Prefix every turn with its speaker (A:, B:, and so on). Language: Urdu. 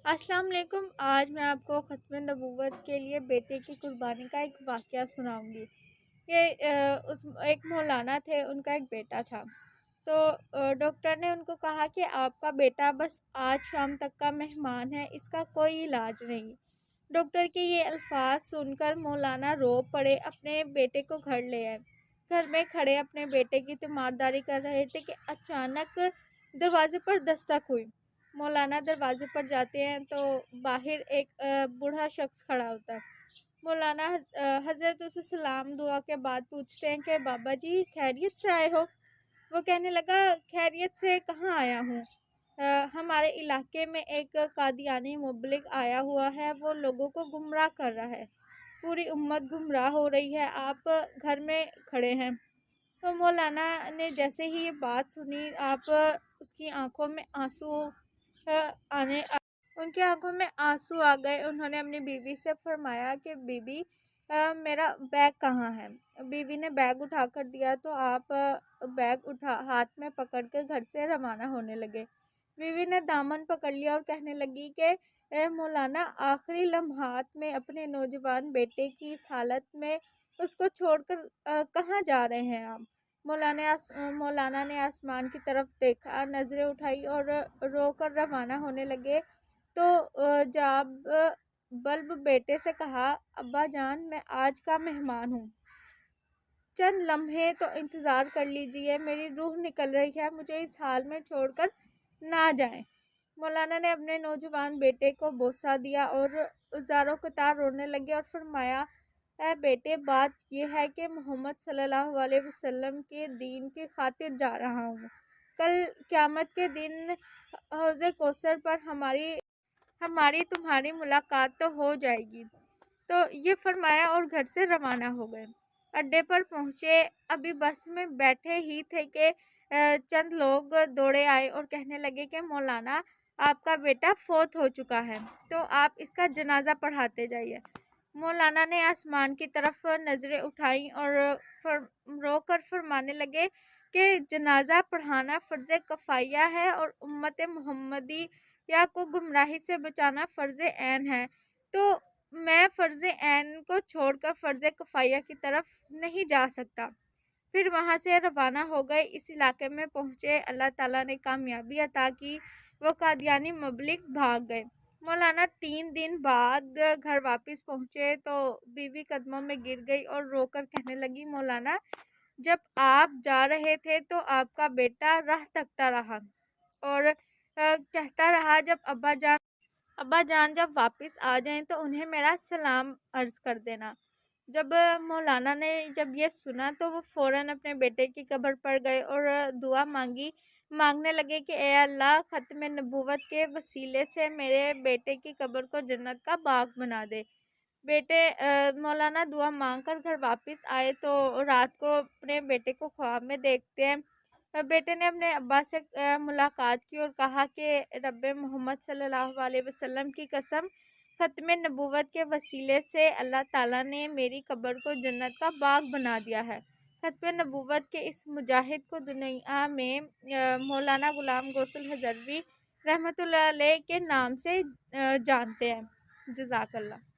A: السلام علیکم۔ آج میں آپ کو ختم نبوت کے لیے بیٹے کی قربانی کا ایک واقعہ سناؤں گی۔ ایک مولانا تھے، ان کا ایک بیٹا تھا۔ تو ڈاکٹر نے ان کو کہا کہ آپ کا بیٹا بس آج شام تک کا مہمان ہے، اس کا کوئی علاج نہیں۔ ڈاکٹر کے یہ الفاظ سن کر مولانا رو پڑے، اپنے بیٹے کو گھر لے آئے۔ گھر میں کھڑے اپنے بیٹے کی تیمارداری کر رہے تھے کہ اچانک دروازے پر دستک ہوئی۔ مولانا دروازے پر جاتے ہیں تو باہر ایک بوڑھا شخص کھڑا ہوتا ہے۔ مولانا حضرت اسے سلام دعا کے بعد پوچھتے ہیں کہ بابا جی خیریت سے آئے ہو؟ وہ کہنے لگا خیریت سے کہاں آیا ہوں، ہمارے علاقے میں ایک قادیانی مبلغ آیا ہوا ہے، وہ لوگوں کو گمراہ کر رہا ہے، پوری امت گمراہ ہو رہی ہے، آپ گھر میں کھڑے ہیں۔ تو مولانا نے جیسے ہی یہ بات سنی، اس کی آنکھوں میں ان کی آنکھوں میں آنسو آ گئے۔ انہوں نے اپنی بیوی سے فرمایا کہ بیوی میرا بیگ کہاں ہے؟ بیوی نے بیگ اٹھا کر دیا تو آپ بیگ ہاتھ میں پکڑ کے گھر سے روانہ ہونے لگے۔ بیوی نے دامن پکڑ لیا اور کہنے لگی کہ اے مولانا، آخری لمحات میں اپنے نوجوان بیٹے کی اس حالت میں اس کو چھوڑ کر کہاں جا رہے ہیں آپ؟ مولانا نے آسمان کی طرف دیکھا، نظریں اٹھائی اور رو کر روانہ ہونے لگے تو جاب بلب بیٹے سے کہا، ابا جان میں آج کا مہمان ہوں، چند لمحے تو انتظار کر لیجئے، میری روح نکل رہی ہے، مجھے اس حال میں چھوڑ کر نہ جائیں۔ مولانا نے اپنے نوجوان بیٹے کو بوسہ دیا اور زاروں قطار رونے لگے اور فرمایا، اے بیٹے، بات یہ ہے کہ محمد صلی اللہ علیہ وسلم کے دین کی خاطر جا رہا ہوں۔ کل قیامت کے دن حوض کوثر پر ہماری تمہاری ملاقات تو ہو جائے گی۔ تو یہ فرمایا اور گھر سے روانہ ہو گئے۔ اڈے پر پہنچے، ابھی بس میں بیٹھے ہی تھے کہ چند لوگ دوڑے آئے اور کہنے لگے کہ مولانا، آپ کا بیٹا فوت ہو چکا ہے، تو آپ اس کا جنازہ پڑھاتے جائیے۔ مولانا نے آسمان کی طرف نظریں اٹھائیں اور رو کر فرمانے لگے کہ جنازہ پڑھانا فرض کفایہ ہے اور امت محمدی کو گمراہی سے بچانا فرض عین ہے، تو میں فرض عین کو چھوڑ کر فرض کفایہ کی طرف نہیں جا سکتا۔ پھر وہاں سے روانہ ہو گئے، اس علاقے میں پہنچے، اللہ تعالیٰ نے کامیابی عطا کی، وہ قادیانی مبلغ بھاگ گئے۔ مولانا 3 دن بعد گھر واپس پہنچے تو بیوی قدموں میں گر گئی اور رو کر کہنے لگی، مولانا، جب آپ جا رہے تھے تو آپ کا بیٹا راہ تکتا رہا اور کہتا رہا، جب ابا جان جب واپس آ جائیں تو انہیں میرا سلام عرض کر دینا۔ جب مولانا نے یہ سنا تو وہ فوراً اپنے بیٹے کی قبر پر گئے اور دعا مانگنے لگے کہ اے اللہ، ختم نبوت کے وسیلے سے میرے بیٹے کی قبر کو جنت کا باغ بنا دے۔ مولانا دعا مانگ کر گھر واپس آئے تو رات کو اپنے بیٹے کو خواب میں دیکھتے ہیں۔ بیٹے نے اپنے ابا سے ملاقات کی اور کہا کہ رب محمد صلی اللہ علیہ وسلم کی قسم، ختم نبوت کے وسیلے سے اللہ تعالیٰ نے میری قبر کو جنت کا باغ بنا دیا ہے۔ ختم نبوت کے اس مجاہد کو دنیا میں مولانا غلام غوث الحزروی رحمۃ اللہ علیہ کے نام سے جانتے ہیں۔ جزاک اللہ۔